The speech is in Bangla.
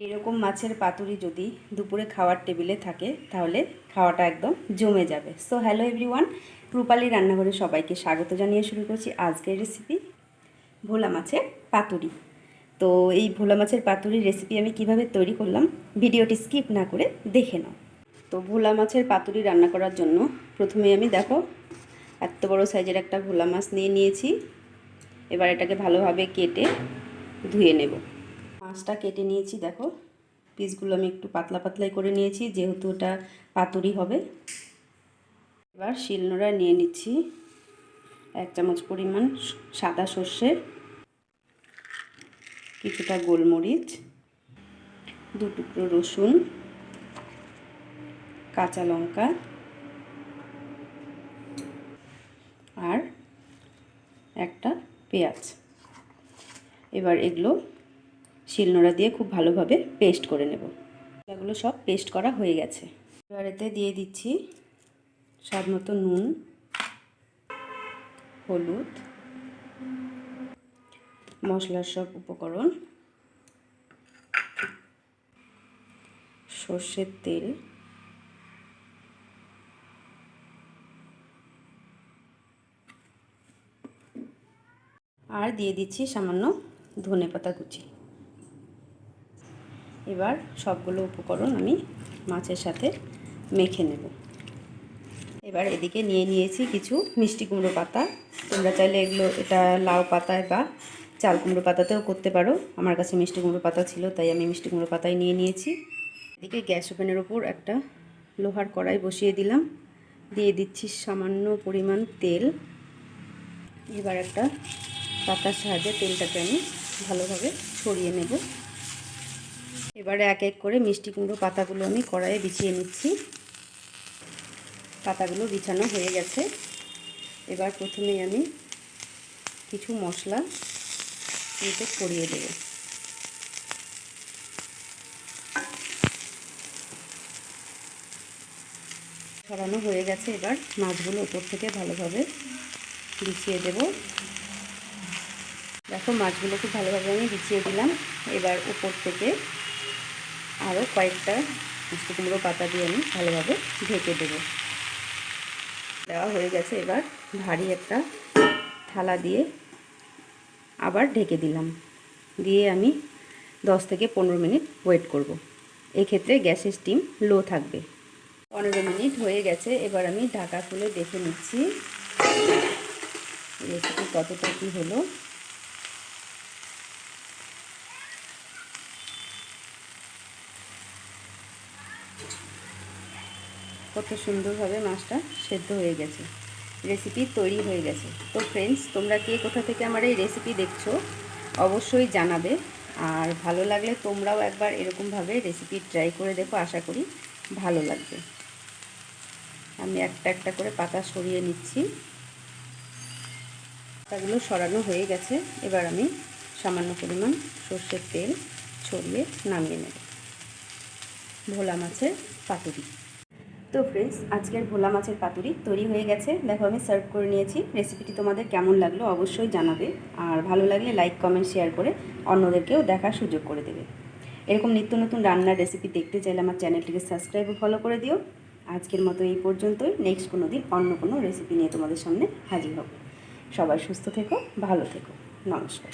এরকম মাছের পাতুরি যদি দুপুরে খাওয়ার টেবিলে থাকে তাহলে খাওয়াটা একদম জমে যাবে। সো হ্যালো এভরিওয়ান, রূপালী রান্নাঘরে সবাইকে স্বাগত জানিয়ে শুরু করছি আজকের রেসিপি ভোলা মাছের পাতুরি। তো এই ভোলা মাছের পাতুরির রেসিপি আমি কিভাবে তৈরি করলাম ভিডিওটি স্কিপ না করে দেখে নাও। তো ভোলা মাছের পাতুরি রান্না করার জন্য প্রথমে আমি দেখো এত বড় সাইজের একটা ভোলা মাছ নিয়ে নিয়েছি। এবার এটাকে ভালোভাবে কেটে ধুয়ে নেব। মাছটা কেটে নিয়েছি, দেখো পিসগুলো আমি একটু পাতলা পাতলাই করে নিয়েছি যেহেতু এটা পাতুরি হবে। এবার শিলনোড়ায় নিয়ে নিচ্ছি 1 চামচ পরিমাণ সাদা সর্ষে, কিছুটা গোলমরিচ, 2 টুকরো রসুন, কাঁচা লঙ্কা আর একটা পেঁয়াজ। এবার এগুলো শিলনোড়া দিয়ে খুব ভালোভাবে পেস্ট করে নেব। এগুলো সব পেস্ট করা হয়ে গেছে। এবার এতে দিয়ে দিচ্ছি স্বাদ মতো নুন, হলুদ, মশলার সব উপকরণ, সর্ষের তেল, আর দিয়ে দিচ্ছি সামান্য ধনেপাতা কুচি। এবার সবগুলো উপকরণ আমি মাছের সাথে মেখে নেব। এবার এদিকে নিয়ে নিয়েছি কিছু মিষ্টি কুমড়ো পাতা। তোমরা চাইলে এটা লাউ পাতায় বা চাল কুমড়ো পাতাতেও করতে পারো। আমার কাছে মিষ্টি কুমড়ো পাতা ছিল তাই আমি মিষ্টি কুমড়ো পাতায় নিয়ে নিয়েছি। এদিকে গ্যাস ওভেনের ওপর একটা লোহার কড়াই বসিয়ে দিলাম, দিয়ে দিচ্ছি সামান্য পরিমাণ তেল। এবার একটা পাতার সাহায্যে তেলটাকে আমি ভালোভাবে ছড়িয়ে নেব। এবারে এক এক করে মিষ্টি কুমড়ো পাতাগুলো আমি কড়াইয়ে বিছিয়ে নিচ্ছি। পাতাগুলো বিছানো হয়ে গেছে। এবার প্রথমেই আমি কিছু মশলা এতে ছড়িয়ে দেব। ছড়ানো হয়ে গেছে। এবার মাছগুলো উপর থেকে ভালোভাবে বিছিয়ে দেব। দেখো মাছগুলো খুব ভালোভাবে আমি বিছিয়ে দিলাম। এবার উপর থেকে আরও কয়েকটা মিষ্টি কুমড়ো পাতা দিয়ে আমি ভালোভাবে ঢেকে দেব। দেওয়া হয়ে গেছে। এবার ভারী একটা থালা দিয়ে আবার ঢেকে দিলাম, দিয়ে আমি 10 থেকে 15 মিনিট ওয়েট করব। এক্ষেত্রে গ্যাসের স্টিম লো থাকবে। 15 মিনিট হয়ে গেছে। এবার আমি ঢাকা খুলে দেখে নিচ্ছি রেসিপি কতটা কী হলো। কত সুন্দরভাবে মাছটা সেদ্ধ হয়ে গেছে, রেসিপি তৈরি হয়ে গেছে। তো ফ্রেন্ডস, তোমরা কে কোথা থেকে আমার এই রেসিপি দেখছো অবশ্যই জানাবে। আর ভালো লাগলে তোমরাও একবার এরকমভাবে রেসিপি ট্রাই করে দেখো, আশা করি ভালো লাগবে। আমি একটা একটা করে পাতা সরিয়ে নিচ্ছি। পাতাগুলো সরানো হয়ে গেছে। এবার আমি সামান্য পরিমাণ সর্ষের তেল ছড়িয়ে নামিয়ে নেব ভোলা মাছের পাতুরি। তো ফ্রেন্ডস, আজকের ভোলা মাছের পাতুরি তৈরি হয়ে গেছে। দেখো আমি সার্ভ করে নিয়েছি। রেসিপিটি তোমাদের কেমন লাগলো অবশ্যই জানাবে। আর ভালো লাগলে লাইক কমেন্ট শেয়ার করে অন্যদেরকেও দেখার সুযোগ করে দেবে। এরকম নিত্য নতুন রান্নার রেসিপি দেখতে চাইলে আমার চ্যানেলটিকে সাবস্ক্রাইব ও ফলো করে দিও। আজকের মতো এই পর্যন্তই। নেক্সট কোনো দিন অন্য কোনো রেসিপি নিয়ে তোমাদের সামনে হাজির হব। সবাই সুস্থ থেকো, ভালো থেকো। নমস্কার।